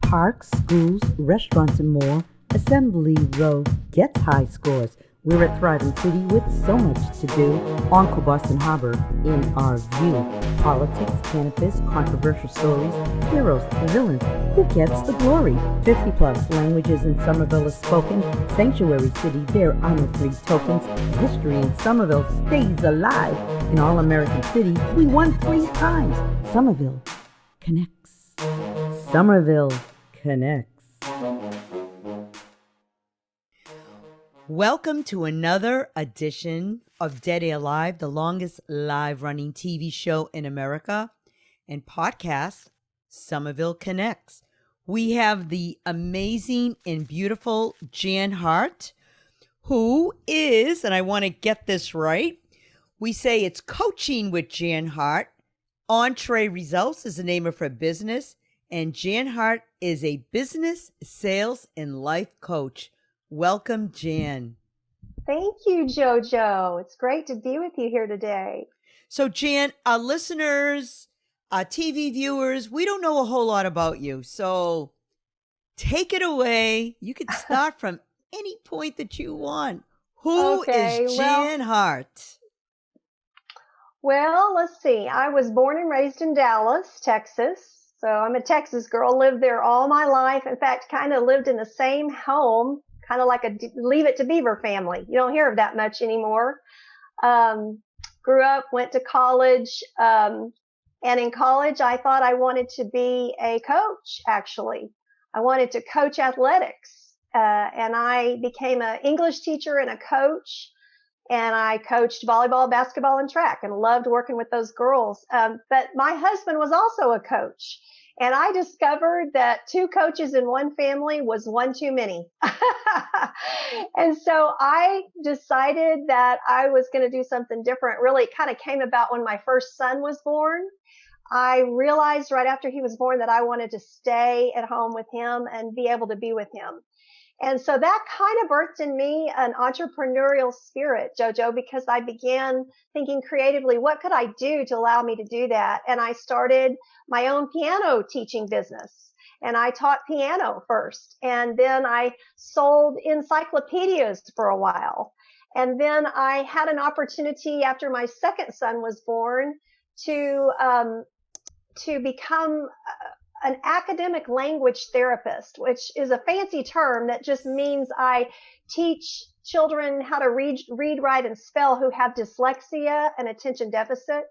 Parks, schools, restaurants, and more, Assembly Row gets high scores. We're a thriving city with so much to do on Boston Harbor in our view. Politics, cannabis, controversial stories, heroes, villains, who gets the glory? 50 plus languages in Somerville is spoken. Sanctuary city, there are no free tokens. History in Somerville stays alive. In All American City, we won 3 times. Somerville connects. Somerville connects. Welcome to another edition of Dead Air Live, the longest live-running TV show in America and podcast, Somerville Connects. We have the amazing and beautiful Jen Hart, who is, and I want to get this right, we say it's Coaching with Jen Hart. ENTRE Results is the name of her business, and Jen Hart is a business, sales, and life coach. Welcome, Jan. Thank you, JoJo. It's great to be with you here today. So, Jan, our listeners, our TV viewers, we don't know a whole lot about you. So take it away. You can start from any point that you want. Who is Jen Hart? Well, let's see. I was born and raised in Dallas, Texas. So I'm a Texas girl, lived there all my life. In fact, kind of lived in the same home, kind of like a Leave It to Beaver family. You don't hear of that much anymore. Grew up, went to college. And in college, I thought I wanted to be a coach, actually. I wanted to coach athletics. And I became an English teacher and a coach. And I coached volleyball, basketball, and track and loved working with those girls. But my husband was also a coach. And I discovered that 2 coaches in one family was one too many. And so I decided that I was going to do something different. Really, it kind of came about when my first son was born. I realized right after he was born that I wanted to stay at home with him and be able to be with him. And so that kind of birthed in me an entrepreneurial spirit, JoJo, because I began thinking creatively, what could I do to allow me to do that? And I started my own piano teaching business. And I taught piano first. And then I sold encyclopedias for a while. And then I had an opportunity after my second son was born to become an academic language therapist, which is a fancy term that just means I teach children how to read, write, and spell who have dyslexia and attention deficit.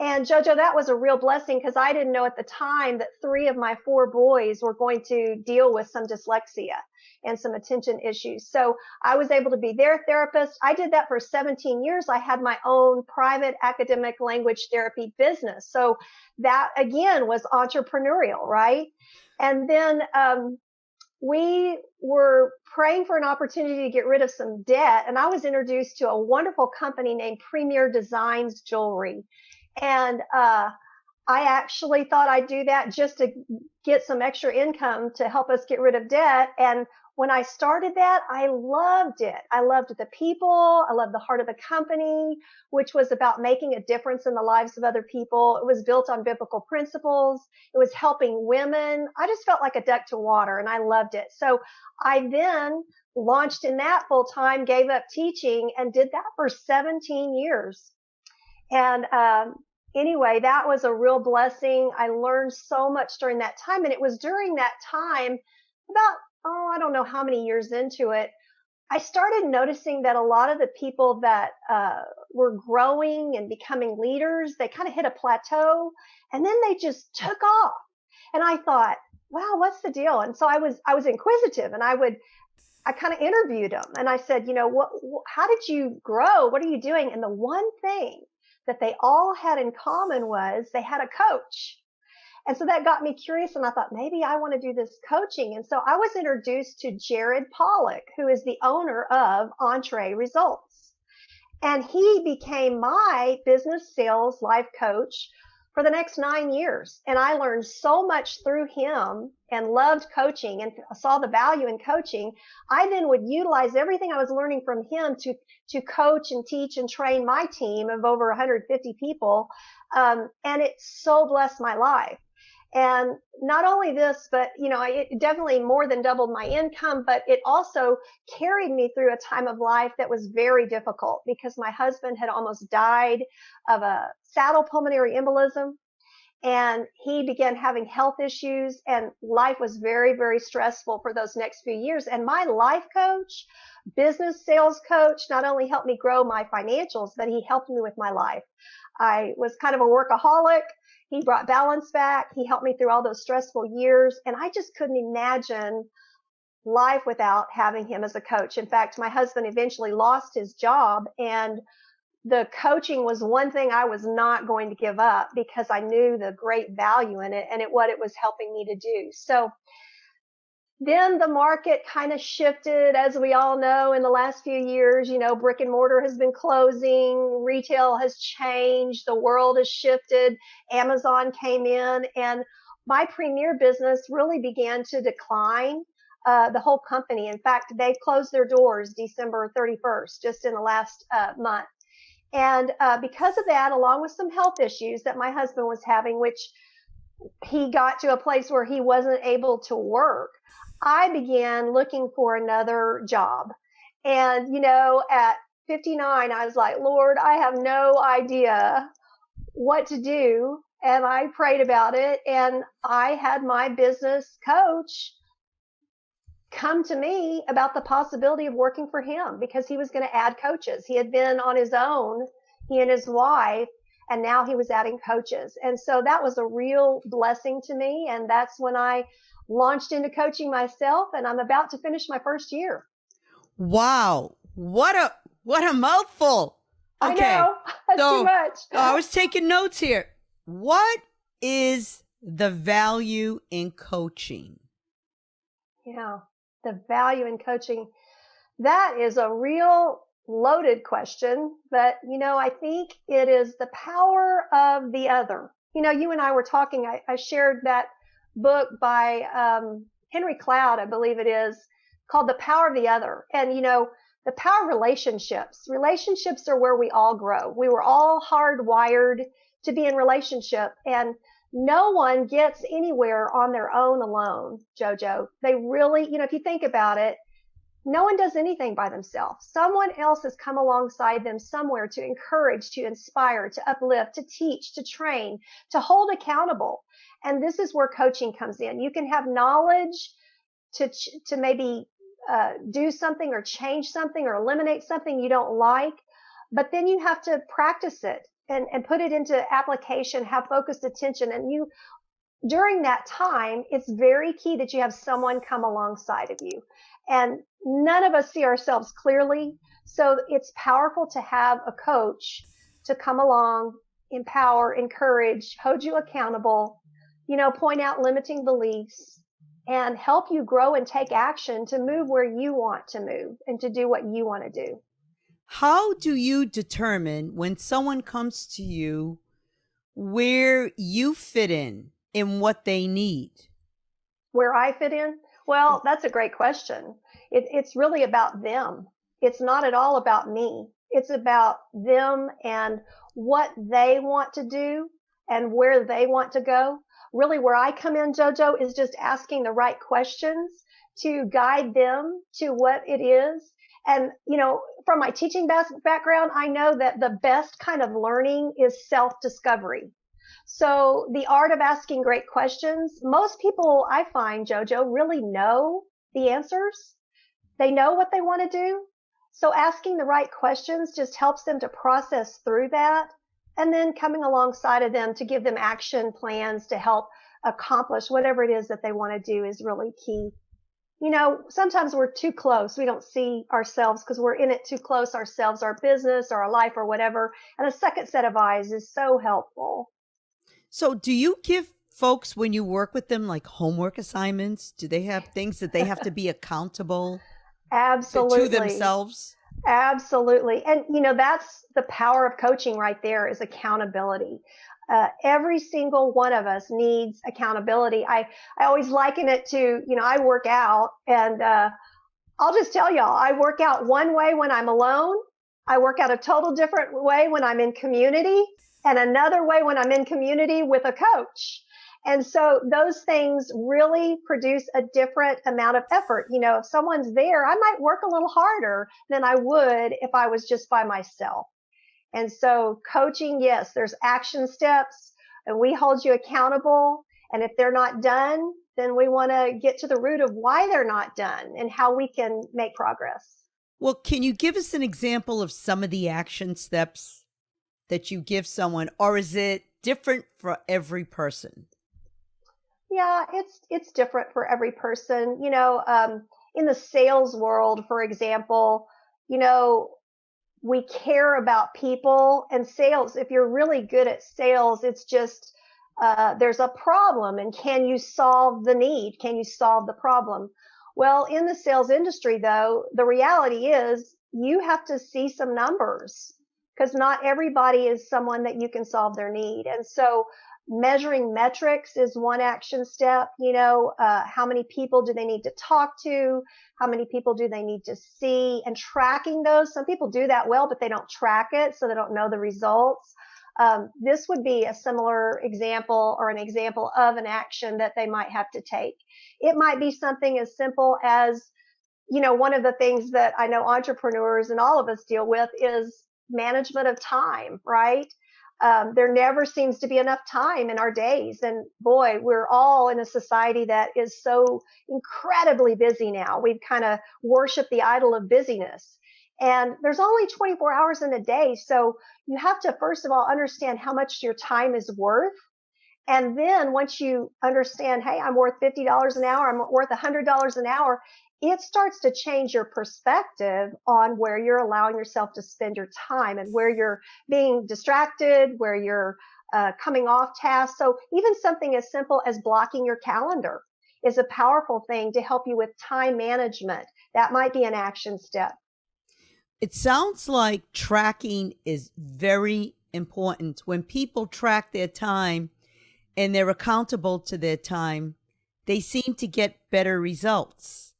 And JoJo, that was a real blessing because I didn't know at the time that 3 of my 4 boys were going to deal with some dyslexia and some attention issues. So I was able to be their therapist. I did that for 17 years. I had my own private academic language therapy business. So that again was entrepreneurial, right? And then we were praying for an opportunity to get rid of some debt. And I was introduced to a wonderful company named Premier Designs Jewelry. And I actually thought I'd do that just to get some extra income to help us get rid of debt. And when I started that, I loved it. I loved the people. I loved the heart of the company, which was about making a difference in the lives of other people. It was built on biblical principles. It was helping women. I just felt like a duck to water, and I loved it. So I then launched in that full time, gave up teaching, and did that for 17 years. And anyway, that was a real blessing. I learned so much during that time. And it was during that time, about, I don't know how many years into it, I started noticing that a lot of the people that were growing and becoming leaders, they kind of hit a plateau and then they just took off. And I thought, wow, what's the deal? And so I was inquisitive, and I kind of interviewed them, and I said, how did you grow? What are you doing? And the one thing that they all had in common was they had a coach. And so that got me curious, and I thought, maybe I want to do this coaching. And so I was introduced to Jared Pollock, who is the owner of ENTRE Results. And he became my business sales life coach for the next 9 years. And I learned so much through him and loved coaching and saw the value in coaching. I then would utilize everything I was learning from him to coach and teach and train my team of over 150 people. And it so blessed my life. And not only this, but it definitely more than doubled my income, but it also carried me through a time of life that was very difficult because my husband had almost died of a saddle pulmonary embolism, and he began having health issues, and life was very, very stressful for those next few years. And my life coach, business sales coach, not only helped me grow my financials, but he helped me with my life. I was kind of a workaholic. He brought balance back. He helped me through all those stressful years. And I just couldn't imagine life without having him as a coach. In fact, my husband eventually lost his job, and the coaching was one thing I was not going to give up because I knew the great value in it and what it was helping me to do. So then the market kind of shifted, as we all know, in the last few years. Brick and mortar has been closing, retail has changed, the world has shifted, Amazon came in, and my premier business really began to decline. The whole company, in fact, they closed their doors December 31st, just in the last month. And because of that, along with some health issues that my husband was having, which he got to a place where he wasn't able to work, I began looking for another job. And, at 59, I was like, Lord, I have no idea what to do. And I prayed about it. And I had my business coach come to me about the possibility of working for him because he was going to add coaches. He had been on his own, he and his wife, and now he was adding coaches. And so that was a real blessing to me. And that's when I launched into coaching myself, and I'm about to finish my first year. Wow. What a mouthful. Okay. I know. That's too much. I was taking notes here. What is the value in coaching? Yeah, the value in coaching. That is a real loaded question, but I think it is the power of the other. You and I were talking, I shared that book by Henry Cloud, I believe it is, called The Power of the Other. And the power of relationships. Relationships are where we all grow. We were all hardwired to be in relationship, and no one gets anywhere on their own alone, JoJo. They really, if you think about it, no one does anything by themselves. Someone else has come alongside them somewhere to encourage, to inspire, to uplift, to teach, to train, to hold accountable. And this is where coaching comes in. You can have knowledge to maybe do something or change something or eliminate something you don't like, but then you have to practice it and put it into application, have focused attention. And during that time, it's very key that you have someone come alongside of you. And none of us see ourselves clearly. So it's powerful to have a coach to come along, empower, encourage, hold you accountable, point out limiting beliefs, and help you grow and take action to move where you want to move and to do what you want to do. How do you determine when someone comes to you where you fit in what they need? Where I fit in? Well, that's a great question. It's really about them. It's not at all about me. It's about them and what they want to do and where they want to go. Really, where I come in, JoJo, is just asking the right questions to guide them to what it is. And, from my teaching background, I know that the best kind of learning is self-discovery. So the art of asking great questions, most people I find, JoJo, really know the answers. They know what they want to do. So asking the right questions just helps them to process through that, and then coming alongside of them to give them action plans to help accomplish whatever it is that they want to do is really key. Sometimes we're too close. We don't see ourselves because we're in it too close ourselves, our business or our life or whatever. And a second set of eyes is so helpful. So do you give folks, when you work with them, like homework assignments? Do they have things that they have to be accountable Absolutely. to themselves? Absolutely. And, that's the power of coaching right there, is accountability. Every single one of us needs accountability. I always liken it to, I work out, and I'll just tell y'all, I work out one way when I'm alone. I work out a total different way when I'm in community, and another way when I'm in community with a coach. And so those things really produce a different amount of effort. If someone's there, I might work a little harder than I would if I was just by myself. And so coaching, yes, there's action steps and we hold you accountable. And if they're not done, then we want to get to the root of why they're not done and how we can make progress. Well, can you give us an example of some of the action steps that you give someone, or is it different for every person? Yeah, it's different for every person. In the sales world, for example, we care about people and sales. If you're really good at sales, it's just there's a problem, and can you solve the need? Can you solve the problem? Well, in the sales industry, though, the reality is you have to see some numbers because not everybody is someone that you can solve their need. And so measuring metrics is one action step. How many people do they need to talk to? How many people do they need to see? And tracking those. Some people do that well, but they don't track it, so they don't know the results. This would be a similar example or an example of an action that they might have to take. It might be something as simple as, one of the things that I know entrepreneurs and all of us deal with is management of time, right? There never seems to be enough time in our days. And boy, we're all in a society that is so incredibly busy now. We've kind of worshiped the idol of busyness. And there's only 24 hours in a day. So you have to, first of all, understand how much your time is worth. And then once you understand, hey, I'm worth $50 an hour, I'm worth $100 an hour, it starts to change your perspective on where you're allowing yourself to spend your time and where you're being distracted, where you're coming off task. So even something as simple as blocking your calendar is a powerful thing to help you with time management. That might be an action step. It sounds like tracking is very important. When people track their time and they're accountable to their time, they seem to get better results.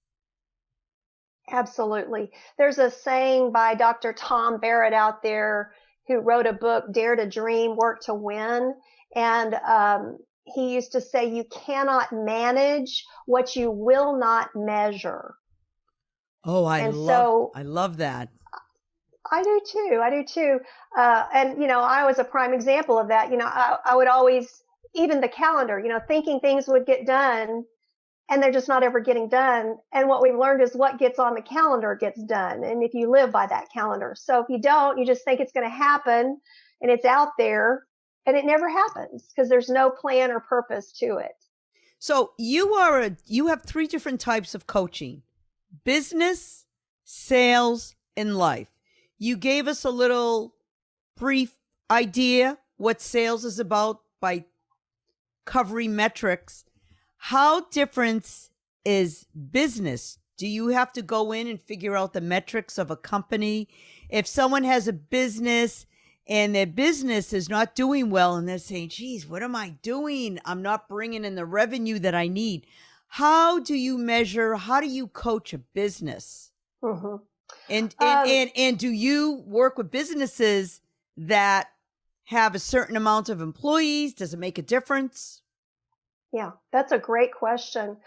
Absolutely. There's a saying by Dr. Tom Barrett out there who wrote a book, Dare to Dream, Work to Win. And he used to say, you cannot manage what you will not measure. Oh, I love that. I do too. And, I was a prime example of that. I would always, even the calendar, thinking things would get done and they're just not ever getting done. And what we've learned is what gets on the calendar gets done. And if you live by that calendar. So if you don't, you just think it's going to happen and it's out there and it never happens because there's no plan or purpose to it. So you have three different types of coaching: business, sales, and life. You gave us a little brief idea what sales is about by covering metrics. How different is business? Do you have to go in and figure out the metrics of a company? If someone has a business and their business is not doing well and they're saying, geez, what am I doing? I'm not bringing in the revenue that I need. How do you measure? How do you coach a business? Mm-hmm. And do you work with businesses that have a certain amount of employees? Does it make a difference? Yeah, that's a great question.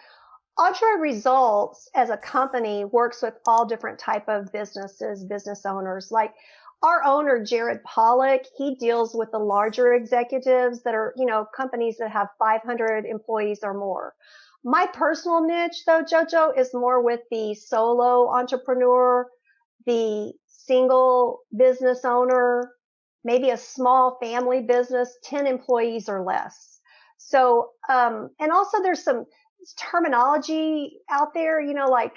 Entre Results as a company works with all different type of businesses, business owners. Like our owner, Jared Pollock, he deals with the larger executives that are, companies that have 500 employees or more. My personal niche, though, JoJo, is more with the solo entrepreneur, the single business owner, maybe a small family business, 10 employees or less. So, and also there's some terminology out there, like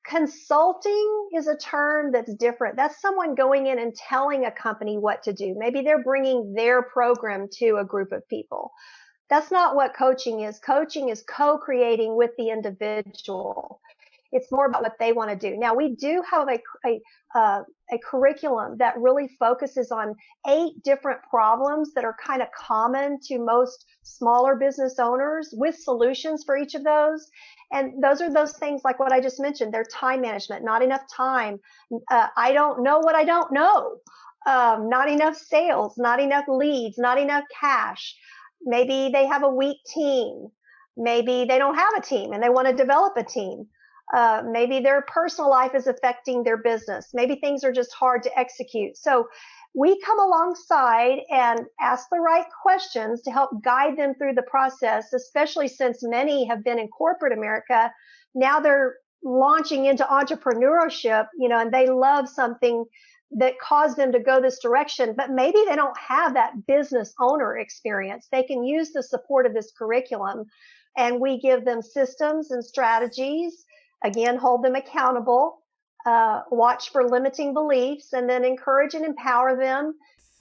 consulting is a term that's different. That's someone going in and telling a company what to do. Maybe they're bringing their program to a group of people. That's not what coaching is. Coaching is co-creating with the individual. It's more about what they want to do. Now, we do have a curriculum that really focuses on 8 different problems that are kind of common to most smaller business owners with solutions for each of those. And those are those things like what I just mentioned. They're time management, not enough time. I don't know what I don't know. Not enough sales, not enough leads, not enough cash. Maybe they have a weak team. Maybe they don't have a team and they want to develop a team. Maybe their personal life is affecting their business. Maybe things are just hard to execute. So we come alongside and ask the right questions to help guide them through the process, especially since many have been in corporate America. Now they're launching into entrepreneurship, and they love something that caused them to go this direction, but maybe they don't have that business owner experience. They can use the support of this curriculum, and we give them systems and strategies. Again, hold them accountable, watch for limiting beliefs, and then encourage and empower them,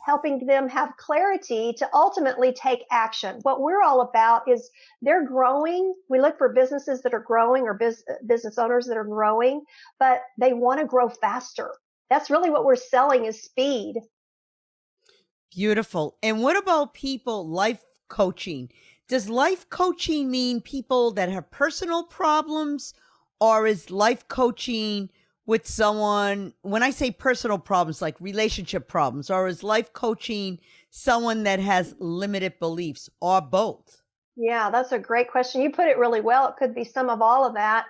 helping them have clarity to ultimately take action. What we're all about is they're growing. We look for businesses that are growing or business owners that are growing, but they want to grow faster. That's really what we're selling is speed. Beautiful. And what about people, life coaching? Does life coaching mean people that have personal problems, or is life coaching with someone, when I say personal problems, like relationship problems, or is life coaching someone that has limited beliefs, or both? Yeah, that's a great question. You put it really well. It could be some of all of that.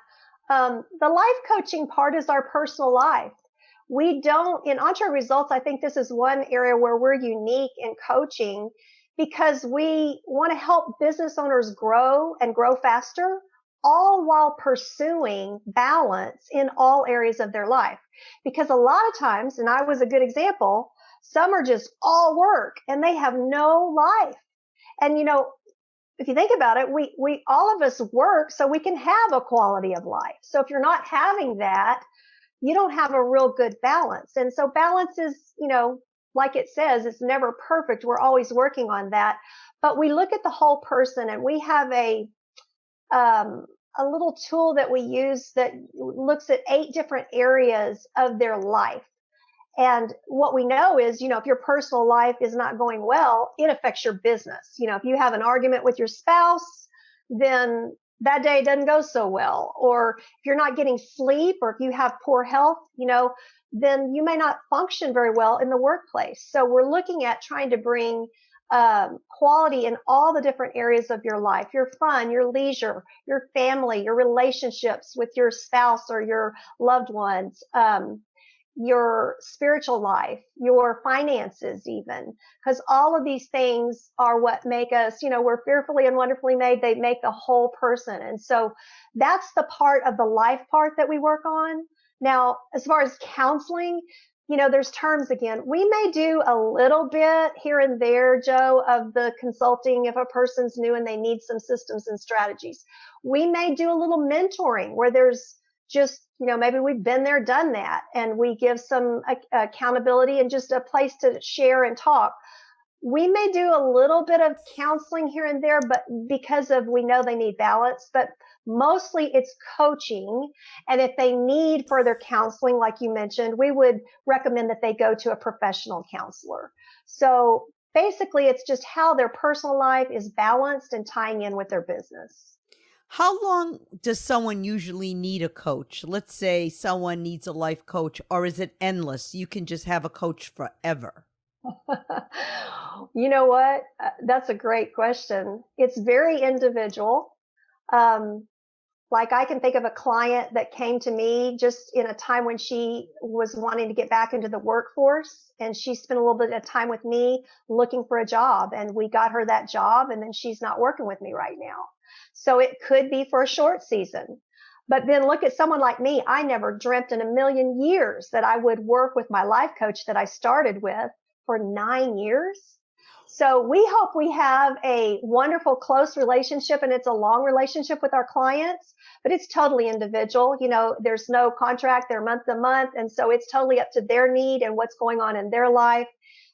The life coaching part is our personal life. We don't, in Entre Results, I think this is one area where we're unique in coaching because we want to help business owners grow and grow faster, all while pursuing balance in all areas of their life. Because a lot of times, and I was a good example, some are just all work and they have no life. And if you think about it, we all of us work so we can have a quality of life. So if you're not having that, you don't have a real good balance. And so balance is, like it says, it's never perfect. We're always working on that. But we look at the whole person, and we have a little tool that we use that looks at 8 different areas of their life. And what we know is, if your personal life is not going well, it affects your business. If you have an argument with your spouse, then that day doesn't go so well. Or if you're not getting sleep, or if you have poor health, then you may not function very well in the workplace. So we're looking at trying to bring quality in all the different areas of your life, your fun, your leisure, your family, your relationships with your spouse or your loved ones, your spiritual life, your finances even, because all of these things are what make us, we're fearfully and wonderfully made. They make the whole person. And so that's the part of the life part that we work on. Now, as far as counseling, there's terms again. We may do a little bit here and there, Joe, of the consulting if a person's new and they need some systems and strategies. We may do a little mentoring where there's just, maybe we've been there, done that, and we give some accountability and just a place to share and talk. We may do a little bit of counseling here and there, but because we know they need balance, but mostly it's coaching. And if they need further counseling, like you mentioned, we would recommend that they go to a professional counselor. So basically it's just how their personal life is balanced and tying in with their business. How long does someone usually need a coach? Let's say someone needs a life coach, or is it endless? You can just have a coach forever. You know what? That's a great question. It's very individual. Like I can think of a client that came to me just in a time when she was wanting to get back into the workforce, and she spent a little bit of time with me looking for a job, and we got her that job, and then she's not working with me right now. So it could be for a short season. But then look at someone like me. I never dreamt in a million years that I would work with my life coach that I started with for 9 years. So we hope we have a wonderful, close relationship, and it's a long relationship with our clients, but it's totally individual. There's no contract, they're month to month. And so it's totally up to their need and what's going on in their life.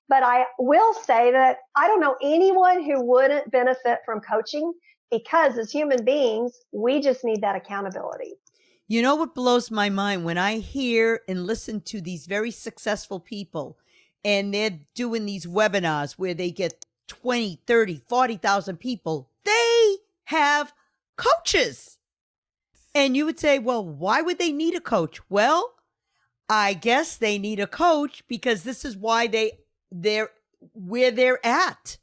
But I will say that I don't know anyone who wouldn't benefit from coaching, because as human beings, we just need that accountability. You know what blows my mind? When I hear and listen to these very successful people, and they're doing these webinars where they get 20, 30, 40,000 people, they have coaches. And you would say, well, why would they need a coach? Well, I guess they need a coach because this is why they're where they're at.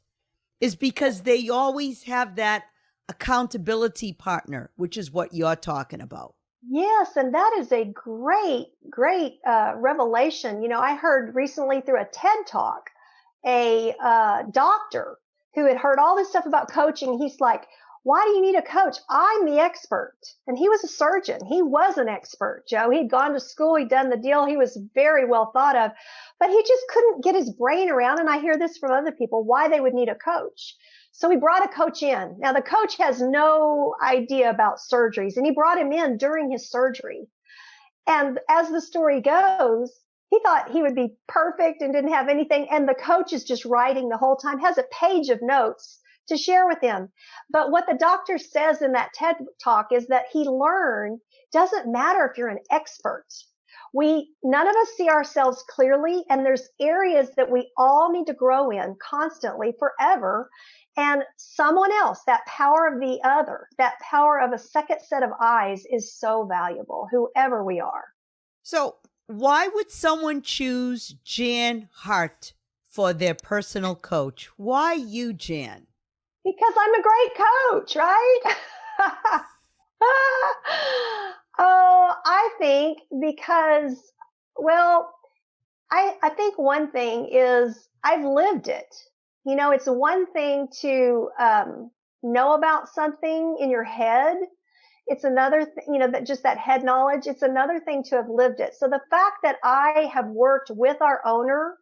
is because they always have that accountability partner, which is what you're talking about. Yes, and that is a great revelation. I heard recently through a TED Talk a doctor who had heard all this stuff about coaching. He's like, why do you need a coach? I'm the expert. And he was a surgeon. He was an expert, Joe. He'd gone to school. He'd done the deal. He was very well thought of, but he just couldn't get his brain around. And I hear this from other people, why they would need a coach. So we brought a coach in. Now the coach has no idea about surgeries, and he brought him in during his surgery. And as the story goes, he thought he would be perfect and didn't have anything. And the coach is just writing the whole time, has a page of notes to share with him. But what the doctor says in that TED Talk is that he learned, doesn't matter if you're an expert. None of us see ourselves clearly, and there's areas that we all need to grow in constantly forever. And someone else, that power of the other, that power of a second set of eyes is so valuable, whoever we are. So why would someone choose Jen Hart for their personal coach? Why you, Jan? Because I'm a great coach, right? Oh, I think because, well, I think one thing is I've lived it. It's one thing to know about something in your head. It's another thing, that just that head knowledge. It's another thing to have lived it. So the fact that I have worked with our owner,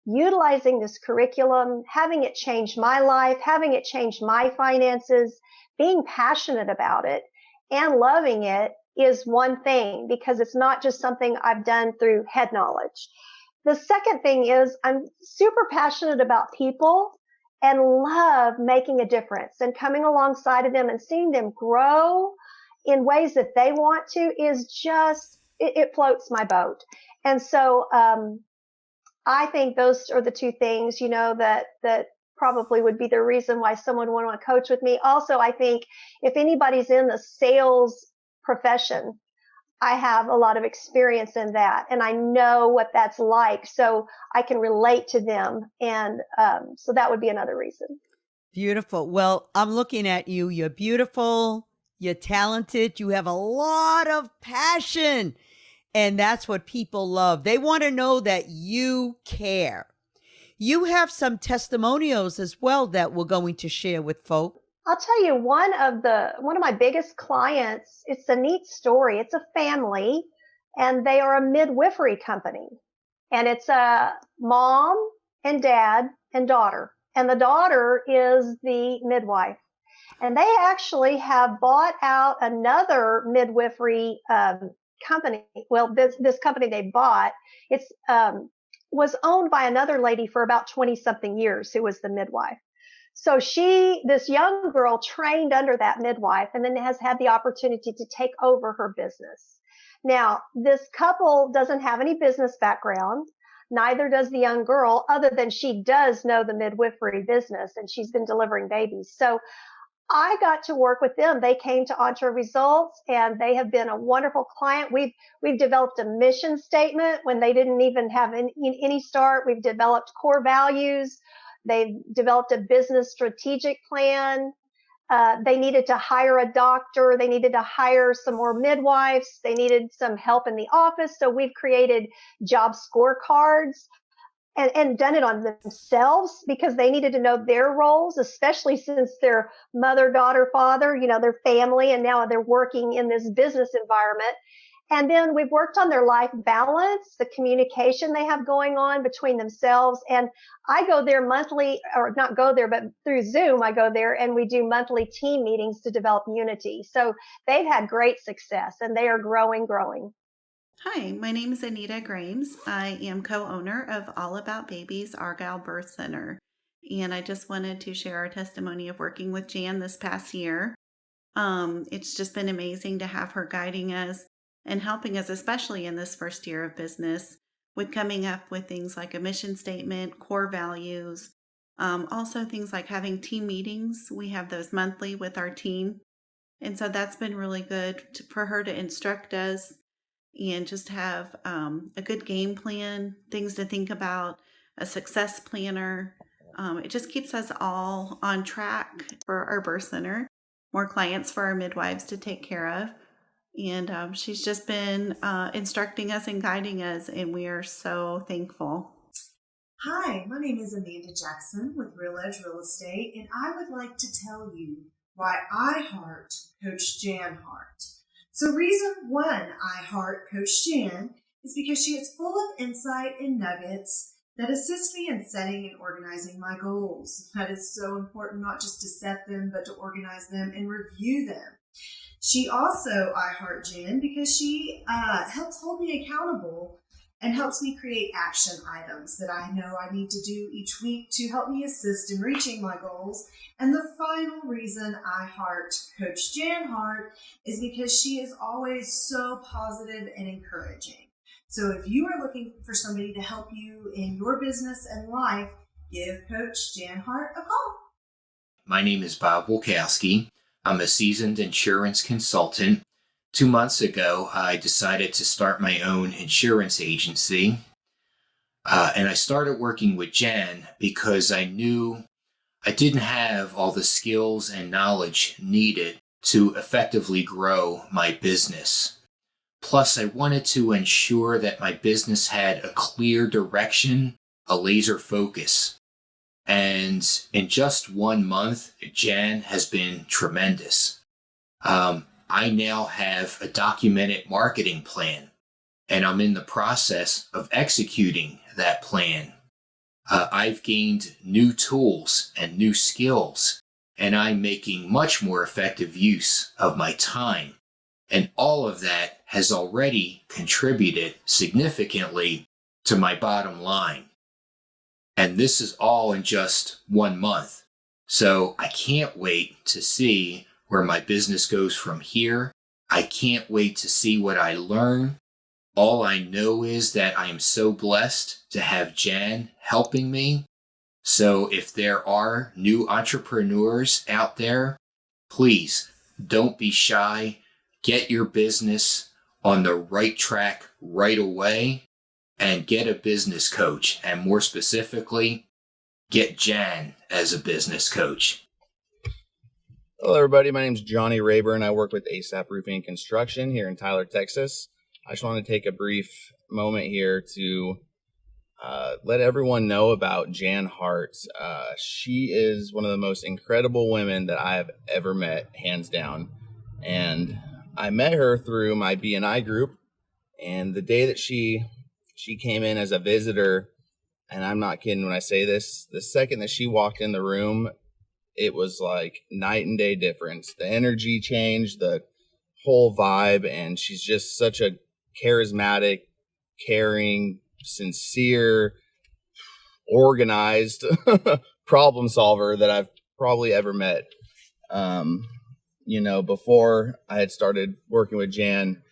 utilizing this curriculum, having it change my life, having it change my finances, being passionate about it and loving it is one thing, because it's not just something I've done through head knowledge. The second thing is I'm super passionate about people and love making a difference and coming alongside of them and seeing them grow in ways that they want to is just, it floats my boat. And so, I think those are the two things, that probably would be the reason why someone would want to coach with me. Also, I think if anybody's in the sales profession, I have a lot of experience in that, and I know what that's like, so I can relate to them. And so that would be another reason. Beautiful. Well, I'm looking at you. You're beautiful. You're talented. You have a lot of passion. And that's what people love. They want to know that you care. You have some testimonials as well that we're going to share with folk. I'll tell you one of my biggest clients, it's a neat story. It's a family, and they are a midwifery company. And it's a mom and dad and daughter. And the daughter is the midwife. And they actually have bought out another midwifery company. Well, this company they bought, it's was owned by another lady for about 20 something years who was the midwife. So this young girl trained under that midwife and then has had the opportunity to take over her business. Now, this couple doesn't have any business background. Neither does the young girl, other than she does know the midwifery business and she's been delivering babies. So I got to work with them. They came to ENTRE Results and they have been a wonderful client. We've developed a mission statement when they didn't even have any start. We've developed core values. They've developed a business strategic plan. They needed to hire a doctor. They needed to hire some more midwives. They needed some help in the office. So we've created job scorecards and done it on themselves because they needed to know their roles, especially since they're mother, daughter, father, their family, and now they're working in this business environment. And then we've worked on their life balance, the communication they have going on between themselves. And I go there monthly, or not go there, but through Zoom, I go there and we do monthly team meetings to develop unity. So they've had great success and they are growing. Hi, my name is Anita Grames. I am co-owner of All About Babies Argyle Birth Center. And I just wanted to share our testimony of working with Jan this past year. It's just been amazing to have her guiding us and helping us, especially in this first year of business, with coming up with things like a mission statement, core values, also things like having team meetings. We have those monthly with our team. And so that's been really good for her to instruct us and just have a good game plan, things to think about, a success planner, It just keeps us all on track for our birth center, more clients for our midwives to take care of. And she's just been instructing us and guiding us, and we are so thankful. Hi, my name is Amanda Jackson with Real Edge Real Estate, and I would like to tell you why I heart Coach Jen Hart. So reason one I heart Coach Jen is because she is full of insight and nuggets that assist me in setting and organizing my goals. That is so important, not just to set them, but to organize them and review them. She also, I heart Jen because she helps hold me accountable and helps me create action items that I know I need to do each week to help me assist in reaching my goals. And the final reason I heart Coach Jen Hart is because she is always so positive and encouraging. So if you are looking for somebody to help you in your business and life, give Coach Jen Hart a call. My name is Bob Wolkowski. I'm a seasoned insurance consultant. 2 months ago, I decided to start my own insurance agency. And I started working with Jen because I knew I didn't have all the skills and knowledge needed to effectively grow my business. Plus, I wanted to ensure that my business had a clear direction, a laser focus. And in just 1 month, Jen has been tremendous. I now have a documented marketing plan, and I'm in the process of executing that plan. I've gained new tools and new skills, and I'm making much more effective use of my time. And all of that has already contributed significantly to my bottom line. And this is all in just 1 month. So I can't wait to see where my business goes from here. I can't wait to see what I learn. All I know is that I am so blessed to have Jen helping me. So if there are new entrepreneurs out there, please don't be shy. Get your business on the right track right away and get a business coach. And more specifically, get Jen as a business coach. Hello, everybody. My name is Johnny Rayburn. I work with ASAP Roofing and Construction here in Tyler, Texas. I just want to take a brief moment here to let everyone know about Jen Hart. She is one of the most incredible women that I have ever met, hands down. And I met her through my BNI group. And the day that she came in as a visitor, and I'm not kidding when I say this, the second that she walked in the room, it was like night and day difference. The energy changed, the whole vibe, and she's just such a charismatic, caring, sincere, organized problem solver that I've probably ever met. Before I had started working with Jan,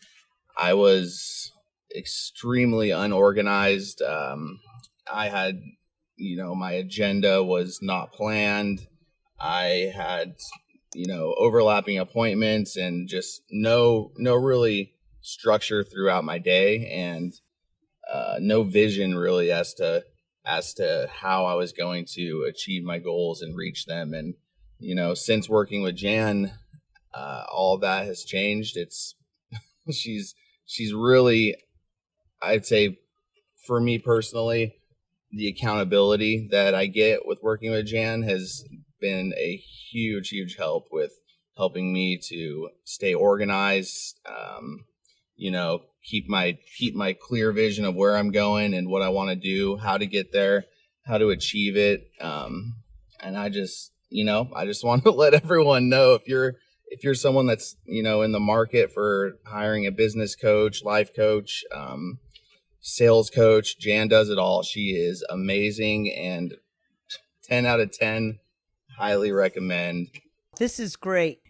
I was extremely unorganized. I had, my agenda was not planned. I had, overlapping appointments and just no really structure throughout my day, and no vision really as to how I was going to achieve my goals and reach them. And, since working with Jan, all of that has changed. She's really, I'd say, for me personally, the accountability that I get with working with Jan has been a huge help with helping me to stay organized, keep my clear vision of where I'm going and what I want to do, how to get there, how to achieve it. And I just want to let everyone know, if you're someone that's, in the market for hiring a business coach, life coach, sales coach, Jan does it all. She is amazing, and 10 out of 10, highly recommend. This is great.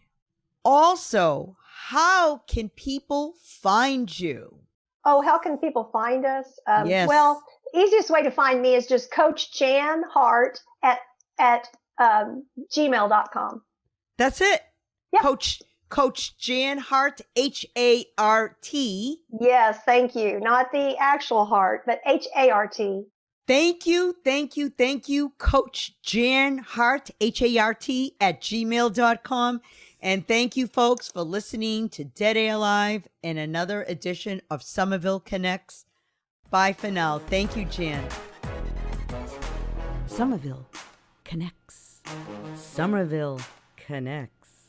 Also, how can people find you? Oh, how can people find us? Yes. Well, easiest way to find me is just Coach Jan Hart at gmail.com. That's it. Yep. Coach Jan Hart, Hart. Yes, thank you. Not the actual heart, but Hart. Thank you, Coach Jan Hart, HART at gmail.com. And thank you, folks, for listening to Dead Air Live and another edition of Somerville Connects. Bye for now. Thank you, Jan. Somerville connects. Somerville connects.